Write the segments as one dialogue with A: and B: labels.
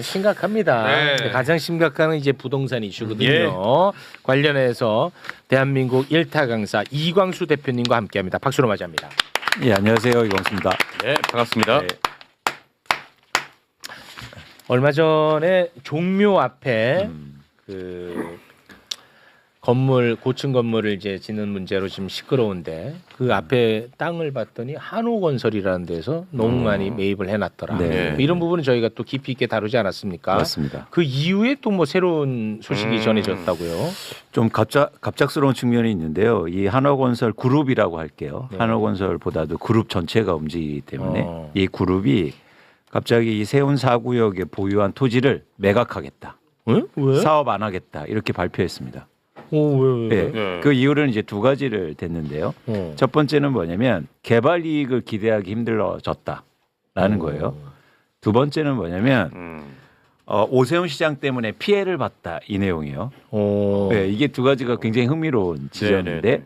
A: 심각합니다.
B: 네.
A: 가장 심각한 건 이제 부동산 이슈거든요.
B: 예.
A: 관련해서 대한민국 1타 강사 이광수 대표님과 함께합니다. 박수로 맞이합니다.
C: 예, 안녕하세요. 이광수입니다.
B: 네, 반갑습니다.
C: 네.
A: 얼마 전에 종묘 앞에 그 건물 고층 건물을 이제 짓는 문제로 지금 시끄러운데 그 앞에 땅을 봤더니 한호건설이라는 데서 너무 많이 매입을 해놨더라.
C: 네.
A: 뭐 이런 부분은 저희가 또 깊이 있게 다루지 않았습니까?
C: 맞습니다.
A: 그 이후에 또 뭐 새로운 소식이 전해졌다고요.
C: 좀 갑작스러운 측면이 있는데요. 이 한화건설 그룹이라고 할게요.
A: 네.
C: 한화건설보다도 그룹 전체가 움직이기 때문에 이 그룹이 갑자기 이 세운 4구역에 보유한 토지를 매각하겠다.
A: 응? 왜?
C: 사업 안 하겠다. 이렇게 발표했습니다.
A: 왜?
C: 네.
B: 네.
C: 그 이유는 이제 두 가지를 댔는데요. 첫 번째는 뭐냐면 개발 이익을 기대하기 힘들어졌다라는 거예요. 두 번째는 뭐냐면 오세훈 시장 때문에 피해를 봤다 이 내용이요. 네, 이게 두 가지가 굉장히 흥미로운 지점인데
B: 네.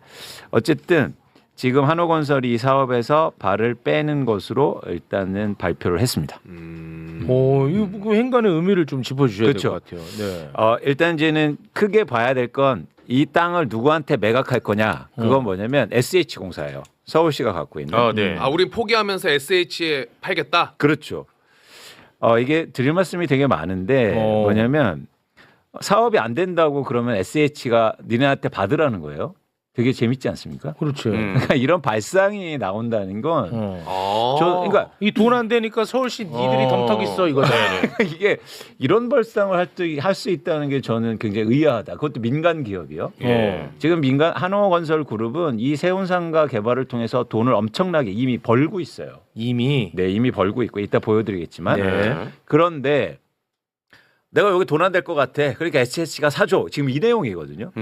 C: 어쨌든 지금 한호건설이 이 사업에서 발을 빼는 것으로 일단은 발표를 했습니다.
A: 이거 그 행간의 의미를 좀 짚어주셔야
C: 그렇죠.
A: 될 것 같아요. 네.
C: 일단 이제는 크게 봐야 될 건 이 땅을 누구한테 매각할 거냐. 그건 뭐냐면 SH공사예요. 서울시가 갖고 있는.
B: 네.
D: 우린 포기하면서 SH에 팔겠다.
C: 그렇죠. 이게 드릴 말씀이 되게 많은데 뭐냐면 사업이 안 된다고 그러면 SH가 니네한테 받으라는 거예요. 되게 재밌지 않습니까?
A: 그렇죠.
C: 그러니까 이런 발상이 나온다는 건 그러니까
A: 이 돈 안 되니까 서울시 니들이 덤턱 있어 이거죠.
C: 이게 이런 발상을 할 수 있다는 게 저는 굉장히 의아하다. 그것도 민간 기업이요. 지금 민간 한호건설 그룹은 이 세운상가 개발을 통해서 돈을 엄청나게 이미 벌고 있어요.
A: 이미.
C: 네, 이미 벌고 있고 이따 보여드리겠지만
A: 네.
C: 그런데 내가 여기 돈 안 될 것 같아. 그러니까 SH가 사줘. 지금 이 내용이거든요.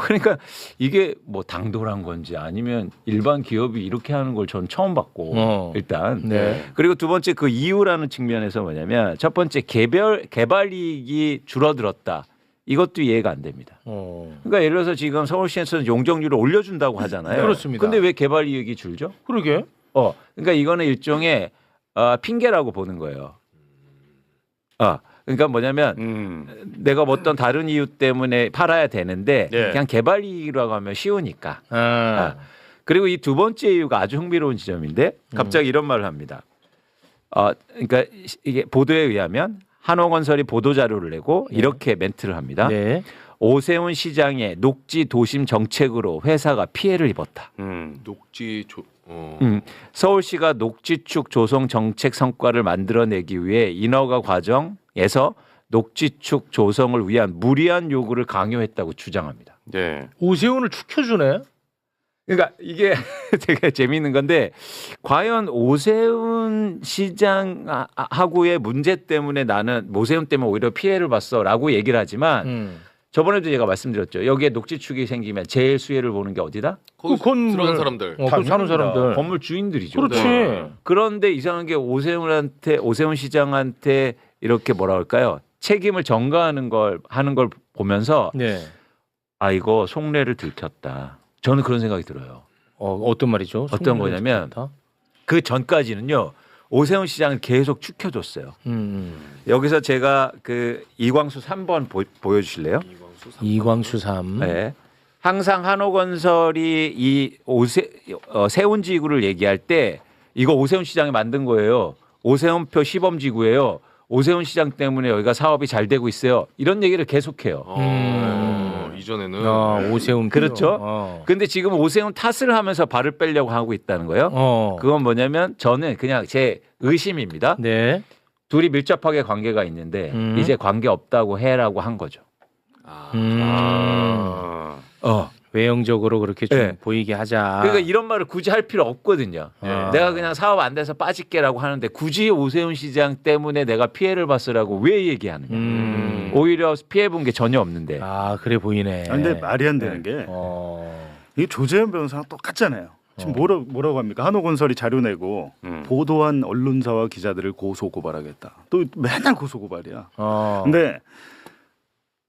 C: 그러니까 이게 뭐 당돌한 건지 아니면 일반 기업이 이렇게 하는 걸 전 처음 봤고 일단.
A: 네.
C: 그리고 두 번째 그 이유라는 측면에서 뭐냐면 첫 번째 개발 이익이 줄어들었다. 이것도 이해가 안 됩니다. 그러니까 예를 들어서 지금 서울시에서는 용적률을 올려준다고 하잖아요.
A: 그렇습니다.
C: 근데 왜 개발 이익이 줄죠?
A: 그러게.
C: 그러니까 이거는 일종의 핑계라고 보는 거예요. 그러니까 뭐냐면 내가 뭐 어떤 다른 이유 때문에 팔아야 되는데
B: 네.
C: 그냥 개발 이익이라고 하면 쉬우니까. 그리고 이 두 번째 이유가 아주 흥미로운 지점인데 갑자기 이런 말을 합니다. 그러니까 이게 보도에 의하면 한호건설이 보도 자료를 내고 이렇게 멘트를 합니다.
A: 네.
C: 오세훈 시장의 녹지 도심 정책으로 회사가 피해를 입었다.
D: 녹지
C: 서울시가 녹지축 조성 정책 성과를 만들어내기 위해 인허가 과정에서 녹지축 조성을 위한 무리한 요구를 강요했다고 주장합니다.
B: 네.
A: 오세훈을 축혀주네.
C: 그러니까 이게 되게 재미있는 건데 과연 오세훈 시장하고의 문제 때문에 나는 오세훈 때문에 오히려 피해를 봤어라고 얘기를 하지만 저번에도 제가 말씀드렸죠. 여기에 녹지축이 생기면 제일 수혜를 보는 게 어디다?
D: 거기
A: 건물.
D: 들어간 사람들.
A: 그 사는 사람들.
C: 건물 주인들이죠.
A: 그렇지.
D: 네.
C: 그런데 이상한 게 오세훈 시장한테 이렇게 뭐라 할까요? 책임을 전가하는 걸 하는 걸 보면서
A: 네.
C: 이거 속내를 들켰다. 저는 그런 생각이 들어요.
A: 어떤 말이죠?
C: 어떤 거냐면 그 전까지는요. 오세훈 시장을 계속 축혀줬어요. 여기서 제가 그 이광수 3번 보여주실래요?
A: 이광수 3.
C: 네. 항상 한호건설이 이 세운지구를 얘기할 때 이거 오세훈 시장이 만든 거예요. 오세훈표 시범지구예요. 오세훈 시장 때문에 여기가 사업이 잘 되고 있어요. 이런 얘기를 계속해요.
D: 이전에는
A: 오세훈.
C: 그렇죠. 근데 지금 오세훈 탓을 하면서 발을 빼려고 하고 있다는 거예요. 그건 뭐냐면 저는 그냥 제 의심입니다.
A: 네.
C: 둘이 밀접하게 관계가 있는데 이제 관계 없다고 해라고 한 거죠.
A: 외형적으로 그렇게 좀
C: 네.
A: 보이게 하자.
C: 그러니까 이런 말을 굳이 할 필요 없거든요.
A: 아.
C: 내가 그냥 사업 안 돼서 빠질게라고 하는데 굳이 오세훈 시장 때문에 내가 피해를 봤으라고 왜 얘기하느냐. 오히려 피해 본 게 전혀 없는데.
A: 그래 보이네.
E: 근데 말이 안 되는 게 이게 조재현 변호사랑 똑같잖아요. 지금 뭐라고 합니까? 한호건설이 자료 내고 보도한 언론사와 기자들을 고소 고발하겠다. 또 맨날 고소 고발이야. 근데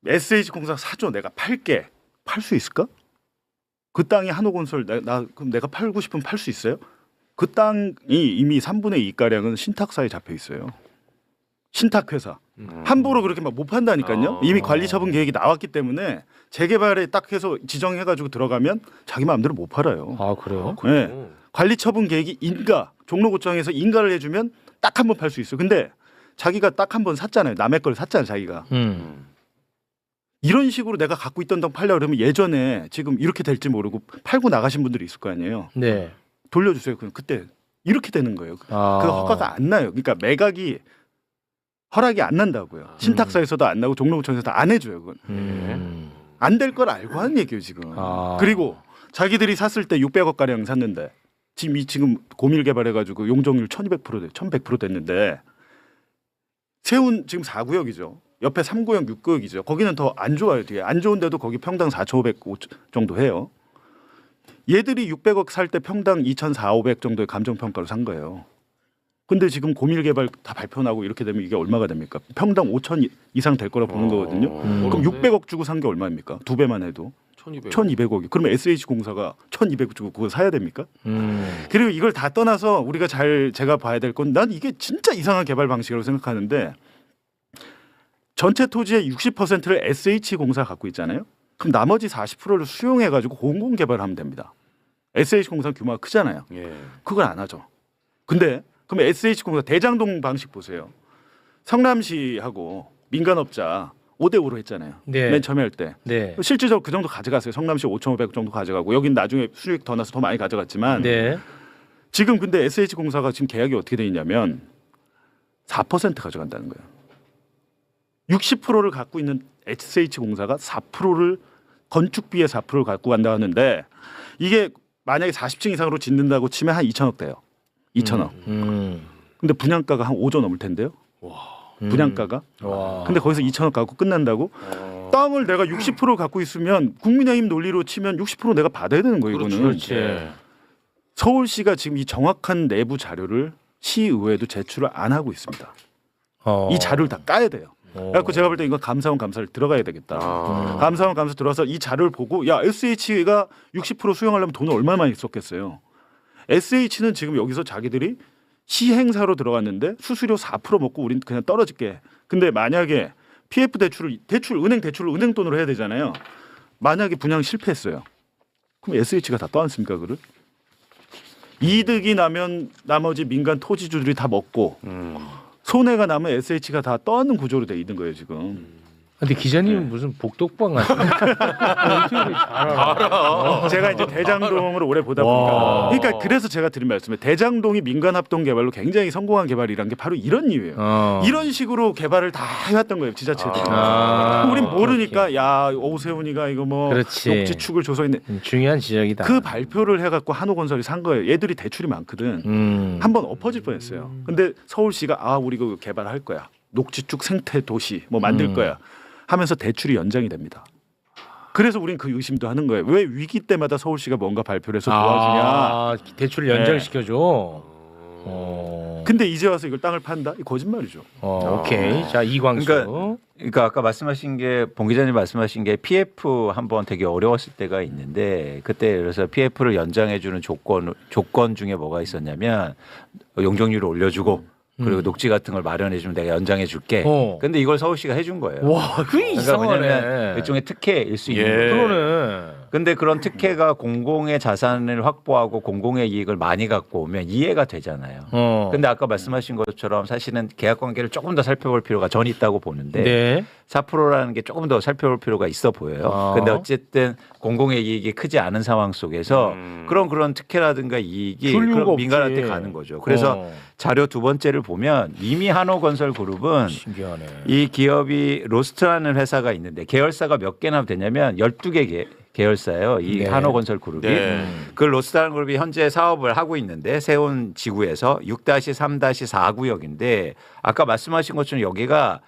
E: SH공사 사줘 내가 팔게. 팔 수 있을까? 그 땅이 한호건설 그럼 내가 팔고 싶으면 팔 수 있어요? 그 땅이 이미 3분의 2가량은 신탁사에 잡혀 있어요. 신탁회사 함부로 그렇게 막 못 판다니까요. 이미 관리 처분 계획이 나왔기 때문에 재개발에 딱 해서 지정해가지고 들어가면 자기 마음대로 못 팔아요.
A: 아 그래요?
E: 네. 관리 처분 계획이 인가 종로구청에서 인가를 해주면 딱 한 번 팔 수 있어요. 근데 자기가 딱 한 번 샀잖아요. 남의 걸 샀잖아요. 자기가. 이런 식으로 내가 갖고 있던 돈 팔려고 그러면 예전에 지금 이렇게 될지 모르고 팔고 나가신 분들이 있을 거 아니에요.
A: 네.
E: 돌려주세요. 그럼 그때 이렇게 되는 거예요.
A: 아.
E: 그 허가가 안 나요. 그러니까 매각이 허락이 안 난다고요. 신탁사에서도 안 나고 종로구청에서도 안 해줘요. 그건 안 될 걸 알고 하는 얘기예요 지금.
A: 아.
E: 그리고 자기들이 샀을 때 600억 가량 샀는데 지금 고밀 개발해가지고 용적률 1,100% 됐는데 세운 지금 4구역이죠. 옆에 3구역, 6구역이죠. 거기는 더 안 좋아요. 뒤에 안 좋은데도 거기 평당 4,500 정도 해요. 얘들이 600억 살 때 평당 2,400 정도의 감정평가로 산 거예요. 근데 지금 고밀 개발 다 발표나고 이렇게 되면 이게 얼마가 됩니까? 평당 5천 이상 될 거라 보는 거거든요. 그럼 600억 주고 산 게 얼마입니까? 두 배만 해도 1,200억이. 그러면 SH공사가 1,200억 주고 그거 사야 됩니까? 그리고 이걸 다 떠나서 우리가 제가 봐야 될 건 난 이게 진짜 이상한 개발 방식이라고 생각하는데 전체 토지의 60%를 SH공사가 갖고 있잖아요. 그럼 나머지 40%를 수용해가지고 공공개발하면 됩니다. SH공사 규모가 크잖아요. 그걸 안 하죠. 근데 그럼 SH공사 대장동 방식 보세요. 성남시하고 민간업자 5대5로 했잖아요.
A: 네.
E: 맨 처음에 할 때.
A: 네.
E: 실질적으로 그 정도 가져갔어요. 성남시 5,500 정도 가져가고 여긴 나중에 수익 더 나서 더 많이 가져갔지만
A: 네.
E: 지금 근데 SH공사가 지금 계약이 어떻게 돼 있냐면 4% 가져간다는 거예요. 60%를 갖고 있는 SH공사가 4%를 건축비의 4%를 갖고 간다 하는데 이게 만약에 40층 이상으로 짓는다고 치면 한 2천억 돼요. 2천억. 근데 분양가가 한 5조 넘을 텐데요. 분양가가. 근데 거기서 2천억 갖고 끝난다고? 땅을 내가 60% 갖고 있으면 국민의힘 논리로 치면 60% 내가 받아야 되는 거예요. 이거는.
A: 그렇지.
E: 서울시가 지금 이 정확한 내부 자료를 시의회에도 제출을 안 하고 있습니다. 이 자료를 다 까야 돼요. 그래서 제가 볼 때 이건 감사원 감사를 들어가야 되겠다. 감사원 감사 들어와서 이 자료를 보고 야 SH가 60% 수용하려면 돈을 얼마 많이 썼겠어요. SH는 지금 여기서 자기들이 시행사로 들어갔는데 수수료 4% 먹고 우린 그냥 떨어질게. 근데 만약에 PF 은행 대출을 은행 돈으로 해야 되잖아요. 만약에 분양 실패했어요. 그럼 SH가 다 떠안습니까 그를? 이득이 나면 나머지 민간 토지주들이 다 먹고 손해가 나면 SH가 다 떠안는 구조로 돼 있는 거예요 지금.
A: 근데 기자님은 무슨 복덕방 같은 어떻게 잘 알아?
E: 제가 이제 대장동을 오래 보다 보니까 그러니까 그래서 제가 드린 말씀에 대장동이 민간 합동 개발로 굉장히 성공한 개발이란 게 바로 이런 이유예요. 이런 식으로 개발을 다 해왔던 거예요 지자체들이. 우린 모르니까 야 오세훈이가 이거 뭐
A: 그렇지.
E: 녹지축을 조성했네.
A: 중요한 지적이다.
E: 그 발표를 해갖고 한호건설이 산 거예요. 얘들이 대출이 많거든. 한번 엎어질 뻔했어요. 근데 서울시가 아 우리 이거 개발할 거야. 녹지축 생태 도시 뭐 만들 거야. 하면서 대출이 연장이 됩니다. 그래서 우린 그 의심도 하는 거예요. 왜 위기 때마다 서울시가 뭔가 발표를 해서 도와주냐.
A: 대출을 연장시켜줘.
E: 근데 이제 와서 이걸 땅을 판다? 이 거짓말이죠.
A: 오케이. 자 이광수.
C: 그러니까 아까 말씀하신 게 봉 기자님 말씀하신 게 PF 한번 되게 어려웠을 때가 있는데 그때 그래서 PF를 연장해주는 조건 중에 뭐가 있었냐면 용적률을 올려주고 그리고 녹지 같은 걸 마련해주면 내가 연장해줄게. 근데 이걸 서울시가 해준 거예요.
A: 와, 그게 이상하네.
C: 왜냐면 일종의 특혜일 수 있는 거예요.
A: 그러네.
C: 근데 그런 특혜가 공공의 자산을 확보하고 공공의 이익을 많이 갖고 오면 이해가 되잖아요. 근데 아까 말씀하신 것처럼 사실은 계약 관계를 조금 더 살펴볼 필요가 전 있다고 보는데
A: 네.
C: 4%라는 게 조금 더 살펴볼 필요가 있어 보여요. 근데 어쨌든 공공의 이익이 크지 않은 상황 속에서 그런 특혜라든가 이익이 그런 민간한테 가는 거죠. 그래서 자료 두 번째를 보면 이미 한호건설그룹은
A: 신기하네.
C: 이 기업이 로스트라는 회사가 있는데 계열사가 몇 개나 되냐면 12개 계열사예요. 이
A: 네.
C: 한호건설그룹이. 그 로스트라는 그룹이 현재 사업을 하고 있는데 세운 지구에서 6-3-4구역인데 아까 말씀하신 것처럼 여기가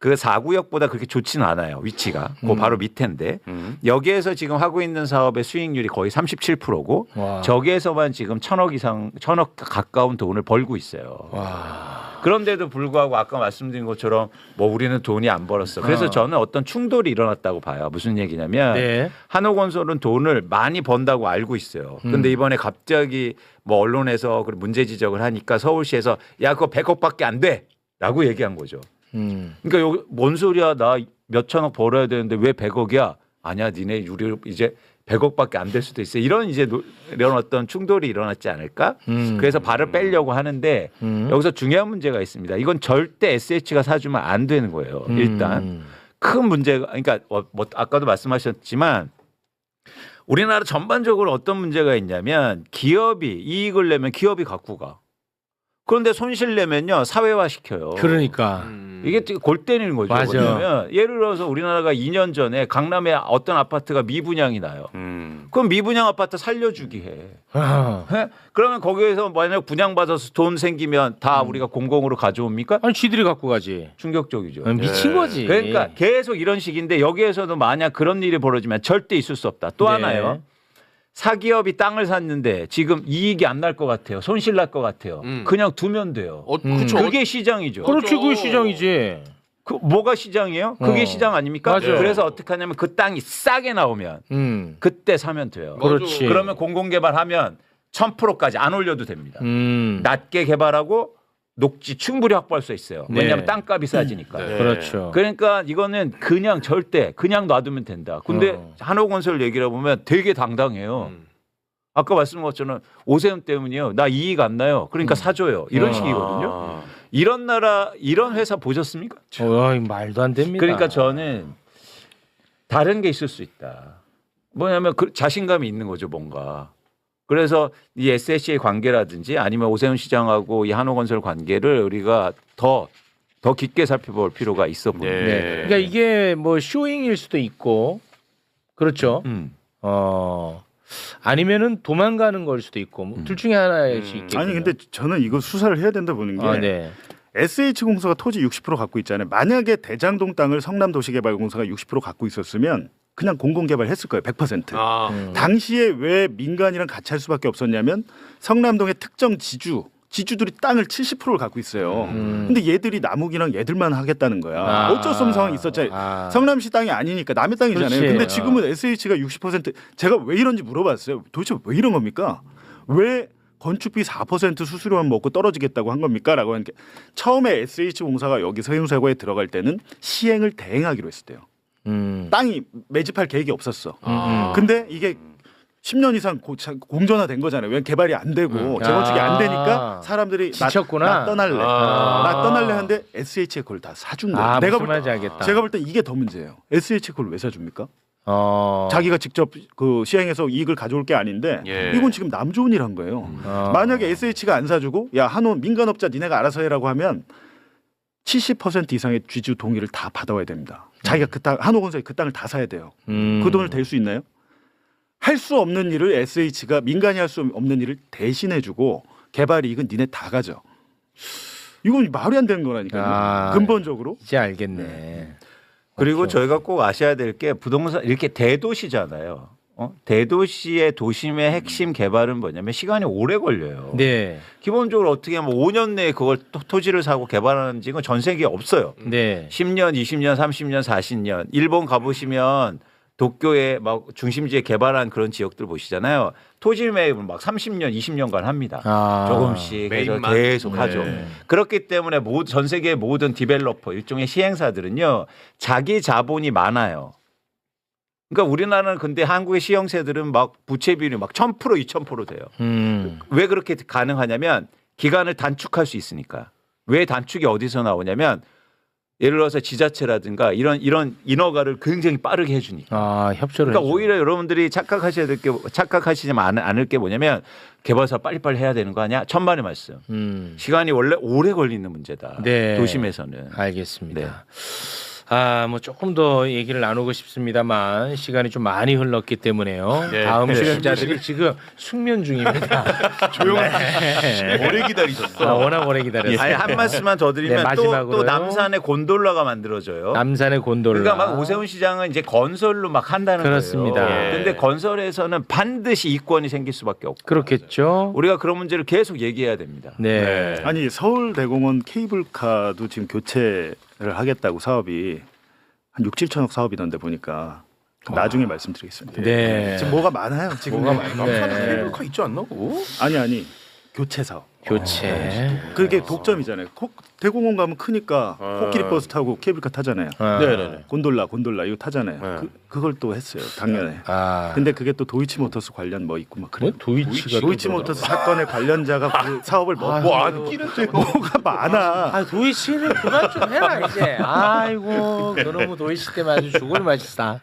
C: 그 4구역보다 그렇게 좋지는 않아요. 위치가. 그 바로 밑인데 여기에서 지금 하고 있는 사업의 수익률이 거의 37%고 저기에서만 지금 1,000억 가까운 돈을 벌고 있어요. 그런데도 불구하고 아까 말씀드린 것처럼 뭐 우리는 돈이 안 벌었어. 그래서 저는 어떤 충돌이 일어났다고 봐요. 무슨 얘기냐면
A: 네.
C: 한호건설은 돈을 많이 번다고 알고 있어요. 근데 이번에 갑자기 뭐 언론에서 문제 지적을 하니까 서울시에서 야 그거 100억밖에 안 돼. 라고 얘기한 거죠. 그러니까 여기 뭔 소리야? 나 몇천억 벌어야 되는데 왜 100억이야? 아니야, 니네 유료 이제 100억밖에 안 될 수도 있어. 이런 이제 이런 어떤 충돌이 일어났지 않을까? 그래서 발을 빼려고 하는데 여기서 중요한 문제가 있습니다. 이건 절대 SH가 사주면 안 되는 거예요. 일단 큰 문제가 그러니까 뭐 아까도 말씀하셨지만 우리나라 전반적으로 어떤 문제가 있냐면 기업이 이익을 내면 기업이 갖고 가. 그런데 손실 내면요 사회화 시켜요.
A: 그러니까
C: 이게 골 때리는 거죠.
A: 맞아.
C: 왜냐면 예를 들어서 우리나라가 2년 전에 강남에 어떤 아파트가 미분양이 나요. 그럼 미분양 아파트 살려주기 해. 해? 그러면 거기에서 만약 분양받아서 돈 생기면 다 우리가 공공으로 가져옵니까?
A: 아니 쥐들이 갖고 가지.
C: 충격적이죠.
A: 미친 거지.
C: 그러니까 계속 이런 식인데 여기에서도 만약 그런 일이 벌어지면 절대 있을 수 없다. 또
A: 네.
C: 하나요. 사기업이 땅을 샀는데 지금 이익이 안 날 것 같아요. 손실 날 것 같아요. 그냥 두면 돼요.
D: 그쵸.
C: 그게 시장이죠.
A: 그렇지, 그게 시장이지.
C: 그 뭐가 시장이에요? 그게 시장 아닙니까?
A: 맞아요.
C: 그래서 어떻게 하냐면 그 땅이 싸게 나오면 그때 사면 돼요.
A: 그렇지.
C: 그러면 공공개발하면 1000%까지 안 올려도 됩니다. 낮게 개발하고 녹지 충분히 확보할 수 있어요.
A: 네.
C: 왜냐하면 땅값이 싸지니까.
A: 그렇죠.
C: 그러니까 이거는 그냥 절대 그냥 놔두면 된다. 근데 한호건설 얘기를 보면 되게 당당해요. 아까 말씀한 것처럼 오세훈 때문이요. 나 이익 안 나요. 그러니까 사줘요. 이런 식이거든요. 이런 나라 이런 회사 보셨습니까?
A: 말도 안 됩니다.
C: 그러니까 저는 다른 게 있을 수 있다. 뭐냐면 그 자신감이 있는 거죠, 뭔가. 그래서 이 SH의 관계라든지 아니면 오세훈 시장하고 이 한호건설 관계를 우리가 더 깊게 살펴볼 필요가 있어 보입니다.
A: 네. 그러니까 이게 뭐 쇼잉일 수도 있고, 그렇죠. 아니면은 도망가는 걸 수도 있고, 둘 중에 하나일 수 있겠죠.
E: 아니 근데 저는 이거 수사를 해야 된다 보는 게
A: 네.
E: SH공사가 토지 60% 갖고 있잖아요. 만약에 대장동 땅을 성남도시개발공사가 60% 갖고 있었으면 그냥 공공개발했을 거예요. 100%. 당시에 왜 민간이랑 같이 할 수밖에 없었냐면 성남동의 특정 지주들이 땅을 70%를 갖고 있어요. 근데 얘들이 남욱이랑 얘들만 하겠다는 거야. 어쩔 수 없는 상황이 있었잖아요. 성남시 땅이 아니니까 남의 땅이잖아요.
A: 그렇지.
E: 근데 지금은 SH가 60% 제가 왜 이런지 물어봤어요. 도대체 왜 이런 겁니까? 왜 건축비 4% 수수료만 먹고 떨어지겠다고 한 겁니까? 라고 하는 게 처음에 SH공사가 여기 서행사고에 들어갈 때는 시행을 대행하기로 했었대요. 땅이 매집할 계획이 없었어. 근데 이게 10년 이상 공전화된 거잖아요. 왜 개발이 안 되고 재건축이 안 되니까 사람들이
A: 지쳤구나.
E: 나 떠날래 하는데 SH가 그걸 다 사준 거예요.
A: 내가 제가
E: 볼 때 이게 더 문제예요. SH가 그걸 왜 사줍니까? 자기가 직접 그 시행해서 이익을 가져올 게 아닌데 이건 지금 남 좋은 일 한 거예요. 만약에 SH가 안 사주고 야 한호 민간업자 니네가 알아서 해라고 하면 70% 이상의 쥐주 동의를 다 받아와야 됩니다. 자기가 그 땅 한호건설이 그 땅을 다 사야 돼요. 그 돈을 댈 수 있나요? 할 수 없는 일을 SH가 민간이 할 수 없는 일을 대신해주고 개발 이익은 니네 다 가져. 이건 말이 안 되는 거라니까요. 근본적으로.
A: 이제 알겠네.
C: 그리고 저희가 꼭 아셔야 될 게 부동산 이렇게 대도시잖아요. 대도시의 도심의 핵심 개발은 뭐냐면 시간이 오래 걸려요.
A: 네.
C: 기본적으로 어떻게 하면 5년 내에 그걸 토지를 사고 개발하는 지금 전 세계에 없어요.
A: 네.
C: 10년, 20년, 30년, 40년. 일본 가보시면 도쿄에 막 중심지에 개발한 그런 지역들 보시잖아요. 토지 매입을 막 30년, 20년간 합니다. 조금씩 해서
D: 매입만.
C: 계속 하죠. 그렇기 때문에 전 세계의 모든 디벨로퍼 일종의 시행사들은요. 자기 자본이 많아요. 그러니까 우리나라는 근데 한국의 시형세들은 막 부채 비율이 막 1000%, 2000% 돼요. 왜 그렇게 가능하냐면 기간을 단축할 수 있으니까. 왜 단축이 어디서 나오냐면 예를 들어서 지자체라든가 이런 인허가를 굉장히 빠르게 해주니까.
A: 협조를.
C: 그러니까
A: 해줘.
C: 오히려 여러분들이 착각하시지 않을 게 뭐냐면 개발사 빨리빨리 해야 되는 거 아니야? 천만의 말씀. 시간이 원래 오래 걸리는 문제다.
A: 네.
C: 도심에서는.
A: 알겠습니다.
C: 네.
A: 뭐 조금 더 얘기를 나누고 싶습니다만 시간이 좀 많이 흘렀기 때문에요.
D: 네.
A: 다음 출연자들이 지금 숙면 중입니다.
D: 조용히 오래 기다리셨어.
A: 워낙 오래 기다렸어요.
C: 아니, 한 말씀만 더 드리면
A: 네,
C: 또
A: 마지막으로요.
C: 남산에 곤돌라가 만들어져요.
A: 남산의 곤돌라.
C: 그러니까 막 오세훈 시장은 이제 건설로 막 한다는
A: 그렇습니다.
C: 거예요. 근데 건설에서는 반드시 이권이 생길 수밖에 없고.
A: 그렇겠죠.
C: 우리가 그런 문제를 계속 얘기해야 됩니다.
A: 네.
E: 아니 서울대공원 케이블카도 지금 교체를 하겠다고 사업이 한 6, 7천억 사업이던데 보니까 나중에 말씀드리겠습니다.
A: 네.
E: 지금 뭐가 많아요. 지금
A: 뭐가 많네.
D: 케이블카 있지 않나 그거?
E: 아니 교체 사업.
A: 교체.
E: 그게 독점이잖아요. 대공원 가면 크니까 코끼리 버스 타고 케이블카 타잖아요.
D: 네네네.
E: 곤돌라 이거 타잖아요.
D: 네.
E: 그걸 또 했어요. 작년에.
A: 아.
E: 근데 그게 또 도이치모터스 관련 뭐 있고 막 그래요.
A: 뭐 도이치가
E: 도이치모터스 사건의 관련자가 그 사업을
D: 뭐안 끼는 데
E: 뭐가 많아.
A: 아 도이치는 그만 좀 해라 이제. 아이고 그놈의 도이치 때문에 아주 죽을 맛이다.